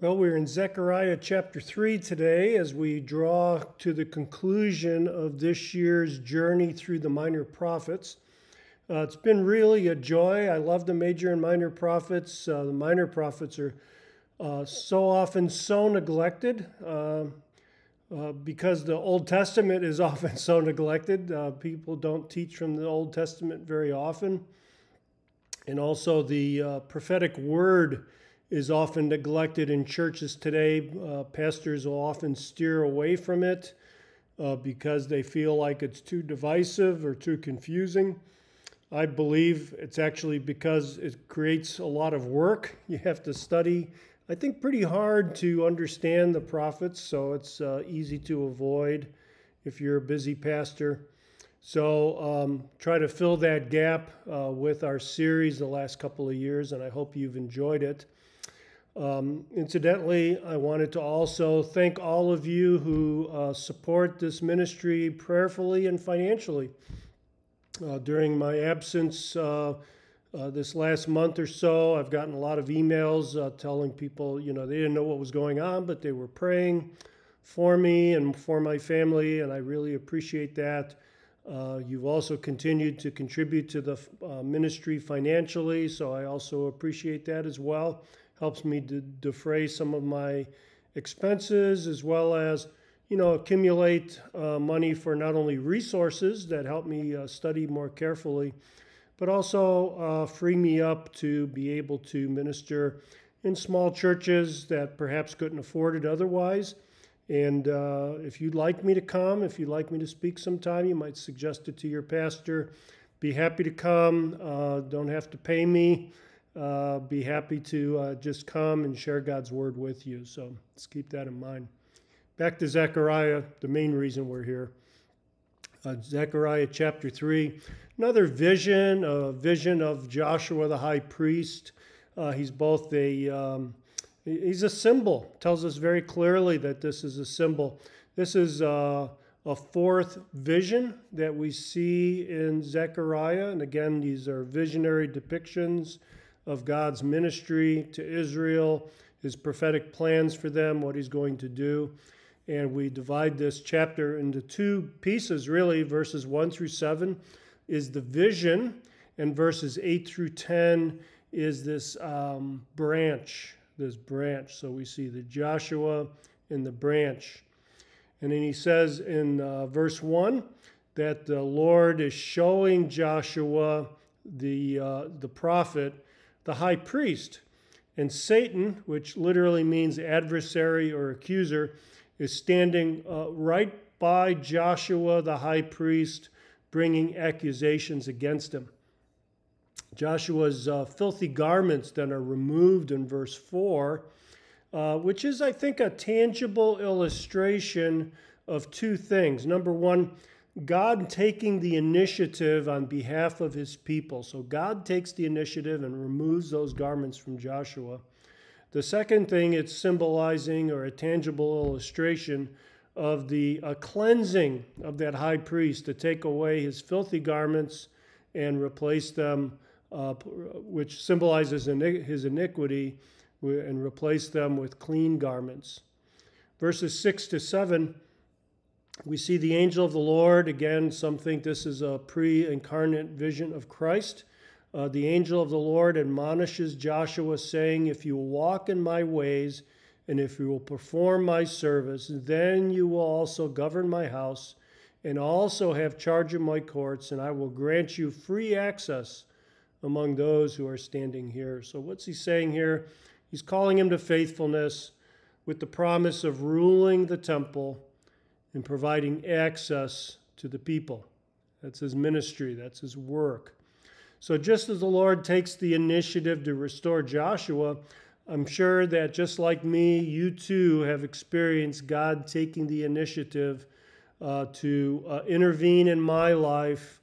Well, we're in Zechariah chapter 3 today as we draw to the conclusion of this year's journey through the minor prophets. It's been really a joy. I love the major and minor prophets. The minor prophets are so often so neglected because the Old Testament is often so neglected. People don't teach from the Old Testament very often. And also the prophetic word is often neglected in churches today. Pastors will often steer away from it because they feel like it's too divisive or too confusing. I believe it's actually because it creates a lot of work. You have to study, I think, pretty hard to understand the prophets, so it's easy to avoid if you're a busy pastor. So try to fill that gap with our series the last couple of years, and I hope you've enjoyed it. Incidentally, I wanted to also thank all of you who support this ministry prayerfully and financially. During my absence this last month or so, I've gotten a lot of emails telling people, they didn't know what was going on, but they were praying for me and for my family, and I really appreciate that. You've also continued to contribute to the ministry financially, so I also appreciate that as well. Helps me to defray some of my expenses as well as, accumulate money for not only resources that help me study more carefully, but also free me up to be able to minister in small churches that perhaps couldn't afford it otherwise. And if you'd like me to come, if you'd like me to speak sometime, you might suggest it to your pastor. Be happy to come. Don't have to pay me. Be happy to just come and share God's word with you. So let's keep that in mind. Back to Zechariah, the main reason we're here. Zechariah chapter 3, another vision, a vision of Joshua the high priest. He's both he's a symbol. Tells us very clearly that this is a symbol. This is a fourth vision that we see in Zechariah. And again, these are visionary depictions of God's ministry to Israel, his prophetic plans for them, what he's going to do. And we divide this chapter into two pieces, really. Verses 1 through 7 is the vision, and verses 8 through 10 is this branch. So we see the Joshua and the branch. And then he says in verse 1 that the Lord is showing Joshua, the prophet, the high priest, and Satan, which literally means adversary or accuser, is standing right by Joshua the high priest, bringing accusations against him. Joshua's filthy garments then are removed in verse 4, which is, I think, a tangible illustration of two things. Number one, God taking the initiative on behalf of his people. So God takes the initiative and removes those garments from Joshua. The second thing, it's symbolizing or a tangible illustration of the cleansing of that high priest to take away his filthy garments and replace them, which symbolizes his iniquity, and replace them with clean garments. Verses 6 to 7, we see the angel of the Lord. Again, some think this is a pre-incarnate vision of Christ. The angel of the Lord admonishes Joshua, saying, "If you will walk in my ways, and if you will perform my service, then you will also govern my house, and also have charge of my courts, and I will grant you free access among those who are standing here." So what's he saying here? He's calling him to faithfulness with the promise of ruling the temple and providing access to the people. That's his ministry. That's his work. So just as the Lord takes the initiative to restore Joshua, I'm sure that just like me, you too have experienced God taking the initiative to intervene in my life,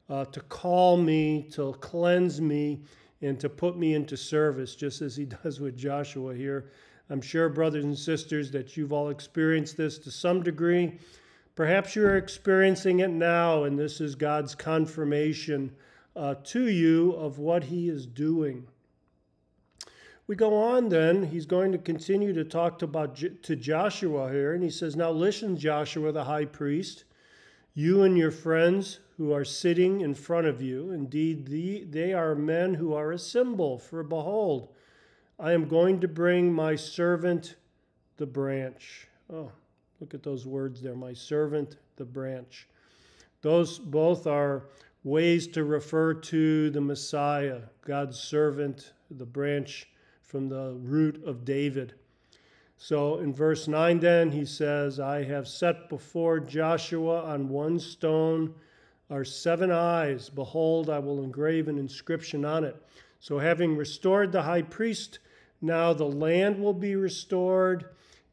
to call me, to cleanse me, and to put me into service, just as he does with Joshua here. I'm sure, brothers and sisters, that you've all experienced this to some degree. Perhaps you're experiencing it now, and this is God's confirmation to you of what he is doing. We go on then, he's going to continue to talk to Joshua here, and he says, "Now listen, Joshua the high priest, you and your friends who are sitting in front of you, indeed they are men who are a symbol, for behold, I am going to bring my servant the branch." Oh, look at those words there, my servant the branch. Those both are ways to refer to the Messiah, God's servant, the branch from the root of David. So in verse 9 then, he says, "I have set before Joshua on one stone are 7 eyes. Behold, I will engrave an inscription on it." So having restored the high priest, now the land will be restored,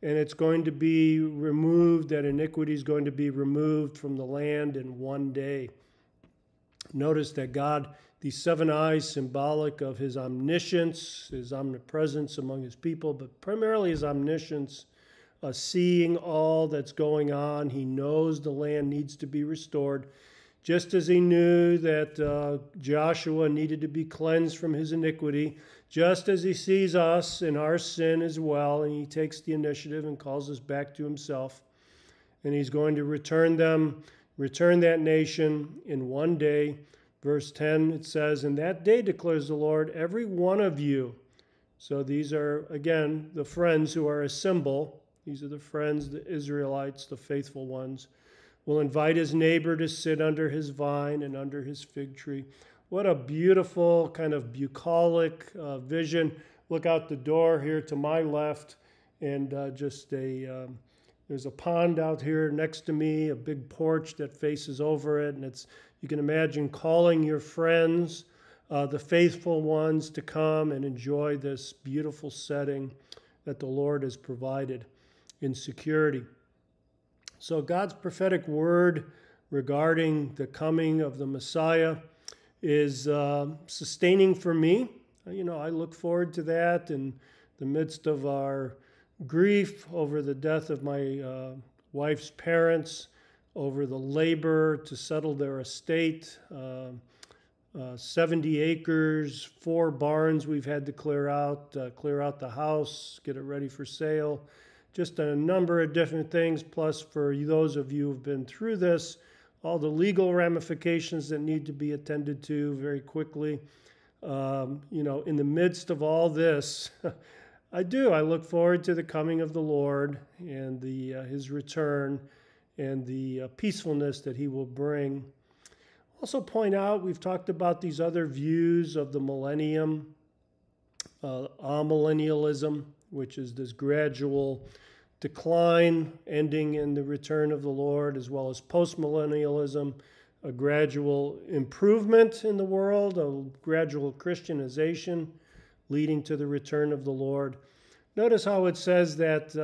and it's going to be removed, that iniquity is going to be removed from the land in one day. Notice that God, these 7 eyes, symbolic of his omniscience, his omnipresence among his people, but primarily his omniscience, seeing all that's going on. He knows the land needs to be restored, just as he knew that Joshua needed to be cleansed from his iniquity, just as he sees us in our sin as well, and he takes the initiative and calls us back to himself. And he's going to return that nation in one day. Verse 10, it says, "In that day, declares the Lord, every one of you." So these are, again, the friends who are a symbol. These are the friends, the Israelites, the faithful ones. "Will invite his neighbor to sit under his vine and under his fig tree." What a beautiful kind of bucolic vision. Look out the door here to my left, and there's a pond out here next to me, a big porch that faces over it, and you can imagine calling your friends, the faithful ones, to come and enjoy this beautiful setting that the Lord has provided in security. So God's prophetic word regarding the coming of the Messiah is sustaining for me. I look forward to that in the midst of our grief over the death of my wife's parents, over the labor to settle their estate, 70 acres, 4 barns we've had to clear out the house, get it ready for sale, just a number of different things. Plus, for those of you who've been through this, all the legal ramifications that need to be attended to very quickly. In the midst of all this, I look forward to the coming of the Lord and his return and the peacefulness that he will bring. Also point out, we've talked about these other views of the millennium, amillennialism, which is this gradual decline ending in the return of the Lord, as well as postmillennialism, a gradual improvement in the world, a gradual Christianization leading to the return of the Lord. Notice how it says that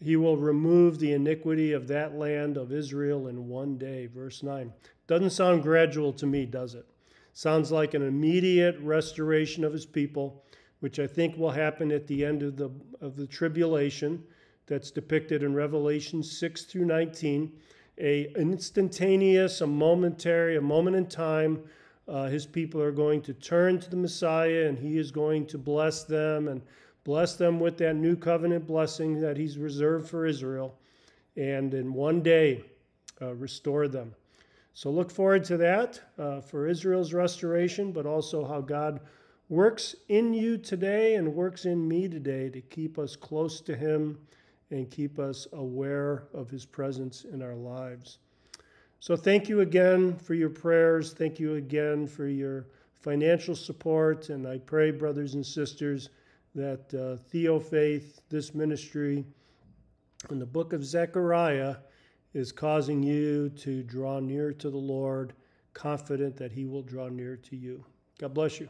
he will remove the iniquity of that land of Israel in one day. Verse 9. Doesn't sound gradual to me, does it? Sounds like an immediate restoration of his people, which I think will happen at the end of the tribulation that's depicted in Revelation 6 through 19. A instantaneous, a moment in time. His people are going to turn to the Messiah, and he is going to bless them, and bless them with that new covenant blessing that he's reserved for Israel, and in one day restore them. So look forward to that for Israel's restoration, but also how God works in you today and works in me today to keep us close to him and keep us aware of his presence in our lives. So thank you again for your prayers. Thank you again for your financial support. And I pray, brothers and sisters, that Theofaith, this ministry, in the book of Zechariah, is causing you to draw near to the Lord, confident that he will draw near to you. God bless you.